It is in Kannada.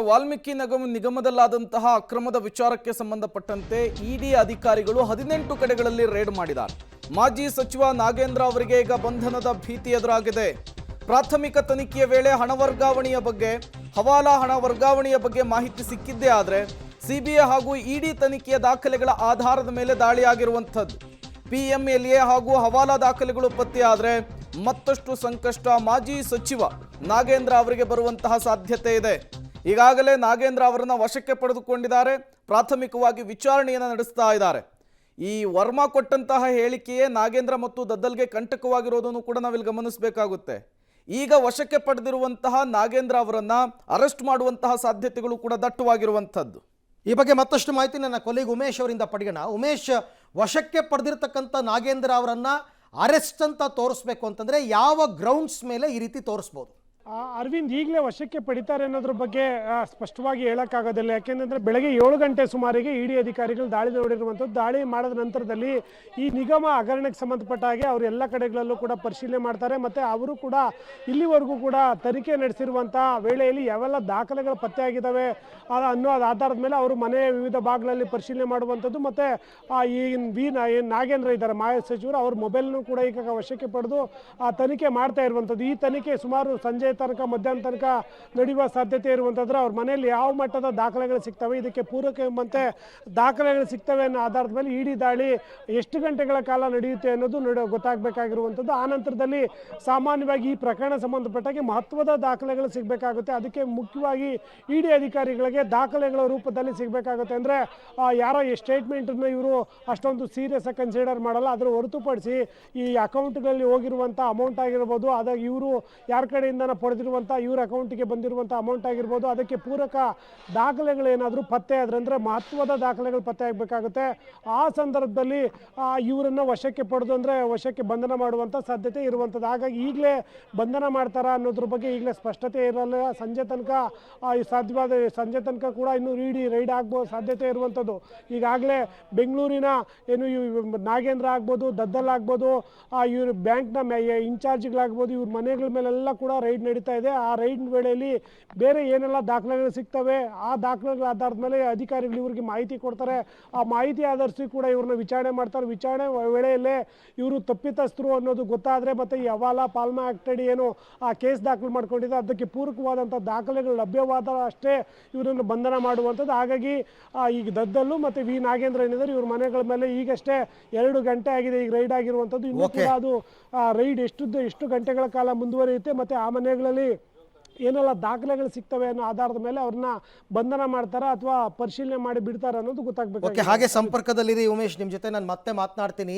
ವಾಲ್ಮೀಕಿ ನಿಗಮದಲ್ಲಾದಂತಹ ಅಕ್ರಮದ ವಿಚಾರಕ್ಕೆ ಸಂಬಂಧಪಟ್ಟಂತೆ ಇಡಿ ಅಧಿಕಾರಿಗಳು 18 ಕಡೆಗಳಲ್ಲಿ ರೇಡ್ ಮಾಡಿದ್ದಾರೆ. ಮಾಜಿ ಸಚಿವ ನಾಗೇಂದ್ರ ಅವರಿಗೆ ಈಗ ಬಂಧನದ ಭೀತಿ ಎದುರಾಗಿದೆ. ಪ್ರಾಥಮಿಕ ತನಿಖೆಯ ವೇಳೆ ಹಣ ವರ್ಗಾವಣೆಯ ಬಗ್ಗೆ, ಹವಾಲಾ ಹಣ ವರ್ಗಾವಣೆಯ ಬಗ್ಗೆ ಮಾಹಿತಿ ಸಿಕ್ಕಿದ್ದೇ ಆದರೆ ಸಿಬಿಐ ಹಾಗೂ ಇಡಿ ತನಿಖೆಯ ದಾಖಲೆಗಳ ಆಧಾರದ ಮೇಲೆ ದಾಳಿಯಾಗಿರುವಂಥದ್ದು. PMLA ಹಾಗೂ ಹವಾಲಾ ದಾಖಲೆಗಳು ಪತ್ತೆಯಾದರೆ ಮತ್ತಷ್ಟು ಸಂಕಷ್ಟ ಮಾಜಿ ಸಚಿವ ನಾಗೇಂದ್ರ ಅವರಿಗೆ ಬರುವಂತಹ ಸಾಧ್ಯತೆ ಇದೆ. ಈಗಾಗಲೇ ನಾಗೇಂದ್ರ ಅವರನ್ನು ವಶಕ್ಕೆ ಪಡೆದುಕೊಂಡಿದ್ದಾರೆ. ಪ್ರಾಥಮಿಕವಾಗಿ ವಿಚಾರಣೆಯನ್ನು ನಡೆಸ್ತಾ ಇದ್ದಾರೆ. ಈ ವರ್ಮಾ ಕೊಟ್ಟಂತಹ ಹೇಳಿಕೆಯೇ ನಾಗೇಂದ್ರ ಮತ್ತು ದದ್ದಲ್ಗೆ ಕಂಟಕವಾಗಿರೋದನ್ನು ಕೂಡ ನಾವಿಲ್ಲಿ ಗಮನಿಸಬೇಕಾಗುತ್ತೆ. ಈಗ ವಶಕ್ಕೆ ಪಡೆದಿರುವಂತಹ ನಾಗೇಂದ್ರ ಅವರನ್ನು ಅರೆಸ್ಟ್ ಮಾಡುವಂತಹ ಸಾಧ್ಯತೆಗಳು ಕೂಡ ದಟ್ಟವಾಗಿರುವಂಥದ್ದು. ಈ ಬಗ್ಗೆ ಮತ್ತಷ್ಟು ಮಾಹಿತಿ ನನ್ನ ಕೊಲೀಗ್ ಉಮೇಶ್ ಅವರಿಂದ ಪಡೆಯೋಣ. ಉಮೇಶ್, ವಶಕ್ಕೆ ಪಡೆದಿರ್ತಕ್ಕಂಥ ನಾಗೇಂದ್ರ ಅವರನ್ನ ಅರೆಸ್ಟ್ ಅಂತ ತೋರಿಸ್ಬೇಕು ಅಂತಂದ್ರೆ ಯಾವ ಗ್ರೌಂಡ್ಸ್ ಮೇಲೆ ಈ ರೀತಿ ತೋರಿಸ್ಬೋದು? ಅರವಿಂದ್, ಈಗಲೇ ವಶಕ್ಕೆ ಪಡಿತಾರೆ ಅನ್ನೋದ್ರ ಬಗ್ಗೆ ಸ್ಪಷ್ಟವಾಗಿ ಹೇಳೋಕ್ಕಾಗೋದಿಲ್ಲ. ಯಾಕೆಂದರೆ ಬೆಳಗ್ಗೆ 7 ಗಂಟೆ ಸುಮಾರಿಗೆ ಇಡಿ ಅಧಿಕಾರಿಗಳು ದಾಳಿ ನೋಡಿರುವಂಥದ್ದು. ದಾಳಿ ಮಾಡಿದ ನಂತರದಲ್ಲಿ ಈ ನಿಗಮ ಹಗರಣಕ್ಕೆ ಸಂಬಂಧಪಟ್ಟ ಹಾಗೆ ಅವರು ಎಲ್ಲ ಕಡೆಗಳಲ್ಲೂ ಕೂಡ ಪರಿಶೀಲನೆ ಮಾಡ್ತಾರೆ. ಮತ್ತು ಅವರು ಕೂಡ ಇಲ್ಲಿವರೆಗೂ ಕೂಡ ತನಿಖೆ ನಡೆಸಿರುವಂಥ ವೇಳೆಯಲ್ಲಿ ಯಾವೆಲ್ಲ ದಾಖಲೆಗಳು ಪತ್ತೆಯಾಗಿದ್ದಾವೆ ಅನ್ನೋದು ಆಧಾರದ ಮೇಲೆ ಅವರು ಮನೆಯ ವಿವಿಧ ಭಾಗಗಳಲ್ಲಿ ಪರಿಶೀಲನೆ ಮಾಡುವಂಥದ್ದು. ಮತ್ತು ಈ ನಾಗೇಂದ್ರ ಇದ್ದಾರೆ ಮಾಜಿ ಸಚಿವರು, ಅವ್ರ ಮೊಬೈಲ್ನೂ ಕೂಡ ಈಗ ವಶಕ್ಕೆ ಪಡೆದು ತನಿಖೆ ಮಾಡ್ತಾ ಇರುವಂಥದ್ದು. ಈ ತನಿಖೆ ಸುಮಾರು ಸಂಜೆ ತನಕ, ಮಧ್ಯಾಹ್ನ ತನಕ ನಡೆಯುವ ಸಾಧ್ಯತೆ ಇರುವಂಥದ್ದು. ಅವ್ರ ಮನೆಯಲ್ಲಿ ಯಾವ ಮಟ್ಟದ ದಾಖಲೆಗಳು ಸಿಗ್ತವೆ, ಇದಕ್ಕೆ ಪೂರಕ ಎಂಬಂತೆ ದಾಖಲೆಗಳು ಸಿಗ್ತವೆ ಅನ್ನೋ ಆಧಾರದ ಮೇಲೆ ಇಡಿ ದಾಳಿ ಎಷ್ಟು ಗಂಟೆಗಳ ಕಾಲ ನಡೆಯುತ್ತೆ ಅನ್ನೋದು ಗೊತ್ತಾಗಬೇಕಾಗಿರುವಂಥದ್ದು. ಆ ನಂತರದಲ್ಲಿ ಸಾಮಾನ್ಯವಾಗಿ ಈ ಪ್ರಕರಣ ಸಂಬಂಧಪಟ್ಟಾಗೆ ಮಹತ್ವದ ದಾಖಲೆಗಳು ಸಿಗಬೇಕಾಗುತ್ತೆ. ಅದಕ್ಕೆ ಮುಖ್ಯವಾಗಿ ಇಡಿ ಅಧಿಕಾರಿಗಳಿಗೆ ದಾಖಲೆಗಳ ರೂಪದಲ್ಲಿ ಸಿಗಬೇಕಾಗುತ್ತೆ. ಅಂದರೆ ಯಾರೋ ಈ ಸ್ಟೇಟ್ಮೆಂಟನ್ನು ಇವರು ಅಷ್ಟೊಂದು ಸೀರಿಯಸ್ ಆಗಿ ಕನ್ಸಿಡರ್ ಮಾಡಲ್ಲ. ಅದರ ಹೊರತುಪಡಿಸಿ ಈ ಅಕೌಂಟ್ಗಳಲ್ಲಿ ಹೋಗಿರುವಂಥ ಅಮೌಂಟ್ ಆಗಿರ್ಬೋದು, ಅದಾಗ ಇವರು ಯಾರ ಕಡೆಯಿಂದ ಪಡೆದಿರುವಂಥ ಇವ್ರ ಅಕೌಂಟಿಗೆ ಬಂದಿರುವಂಥ ಅಮೌಂಟ್ ಆಗಿರ್ಬೋದು, ಅದಕ್ಕೆ ಪೂರಕ ದಾಖಲೆಗಳೇನಾದರೂ ಪತ್ತೆ ಆದರೆ, ಅಂದರೆ ಮಹತ್ವದ ದಾಖಲೆಗಳು ಪತ್ತೆ ಆಗಬೇಕಾಗುತ್ತೆ. ಆ ಸಂದರ್ಭದಲ್ಲಿ ಇವರನ್ನು ವಶಕ್ಕೆ ಪಡೆದು ಅಂದರೆ ವಶಕ್ಕೆ ಬಂಧನ ಮಾಡುವಂಥ ಸಾಧ್ಯತೆ ಇರುವಂಥದ್ದು. ಹಾಗಾಗಿ ಈಗಲೇ ಬಂಧನ ಮಾಡ್ತಾರಾ ಅನ್ನೋದ್ರ ಬಗ್ಗೆ ಈಗಲೇ ಸ್ಪಷ್ಟತೆ ಇರಲ್ಲ. ಸಂಜೆ ತನಕ ಕೂಡ ಇನ್ನೂ ಇಡಿ ರೈಡ್ ಆಗ್ಬೋದು ಸಾಧ್ಯತೆ ಇರುವಂಥದ್ದು. ಈಗಾಗಲೇ ಬೆಂಗಳೂರಿನ ನಾಗೇಂದ್ರ ಆಗ್ಬೋದು, ದದ್ದಲ್ ಆಗ್ಬೋದು, ಇವರು ಬ್ಯಾಂಕ್ನ ಇನ್ಚಾರ್ಜ್ಗಳಾಗ್ಬೋದು, ಇವ್ರ ಮನೆಗಳ ಮೇಲೆಲ್ಲ ಕೂಡ ರೈಡ್ ನಡೀತಾ ಇದೆ. ಆ ರೈಡ್ ವೇಳೆಯಲ್ಲಿ ಬೇರೆ ಏನೆಲ್ಲ ದಾಖಲೆಗಳು ಸಿಗ್ತವೆ, ಆ ದಾಖಲೆಗಳ ಆಧಾರದ ಮೇಲೆ ಅಧಿಕಾರಿಗಳು ಇವರಿಗೆ ಮಾಹಿತಿ ಕೊಡ್ತಾರೆ. ಆ ಮಾಹಿತಿ ಆಧರಿಸಿ ಕೂಡ ಇವ್ರನ್ನ ವಿಚಾರಣೆ ಮಾಡ್ತಾರೆ. ವಿಚಾರಣೆ ವೇಳೆಯಲ್ಲೇ ಇವರು ತಪ್ಪಿತಸ್ಥರು ಅನ್ನೋದು ಗೊತ್ತಾದರೆ, ಮತ್ತು ಈ ಹವಾಲಾ ಪಾಲ್ಮಾ ಆಕ್ಟ್ ಅಡಿ ಏನು ಆ ಕೇಸ್ ದಾಖಲು ಮಾಡ್ಕೊಂಡಿದೆ ಅದಕ್ಕೆ ಪೂರಕವಾದಂಥ ದಾಖಲೆಗಳು ಲಭ್ಯವಾದ ಅಷ್ಟೇ ಇವರನ್ನು ಬಂಧನ ಮಾಡುವಂಥದ್ದು. ಹಾಗಾಗಿ ಈಗ ದದ್ದಲ್ಲು ಮತ್ತು ನಾಗೇಂದ್ರ ಏನಿದ್ದಾರೆ ಇವ್ರ ಮನೆಗಳ ಮೇಲೆ ಈಗಷ್ಟೇ 2 ಗಂಟೆ ಆಗಿದೆ ಈಗ ರೈಡ್ ಆಗಿರುವಂಥದ್ದು. ಇನ್ನೂ ಕೂಡ ಅದು ರೈಡ್ ಎಷ್ಟು ಗಂಟೆಗಳ ಕಾಲ ಮುಂದುವರಿಯುತ್ತೆ, ಮತ್ತು ಆ ಮನೆಗಳಲ್ಲಿ ಏನೆಲ್ಲ ದಾಖಲೆಗಳು ಸಿಗ್ತವೆ ಅನ್ನೋ ಆಧಾರದ ಮೇಲೆ ಅವ್ರನ್ನ ಬಂಧನ ಮಾಡ್ತಾರ ಅಥವಾ ಪರಿಶೀಲನೆ ಮಾಡಿ ಬಿಡ್ತಾರ ಅನ್ನೋದು ಗೊತ್ತಾಗಬೇಕು. ಹಾಗೆ ಸಂಪರ್ಕದಲ್ಲಿರಿ ಉಮೇಶ್, ನಿಮ್ಮ ಜೊತೆ ನಾನು ಮತ್ತೆ ಮಾತನಾಡ್ತೀನಿ.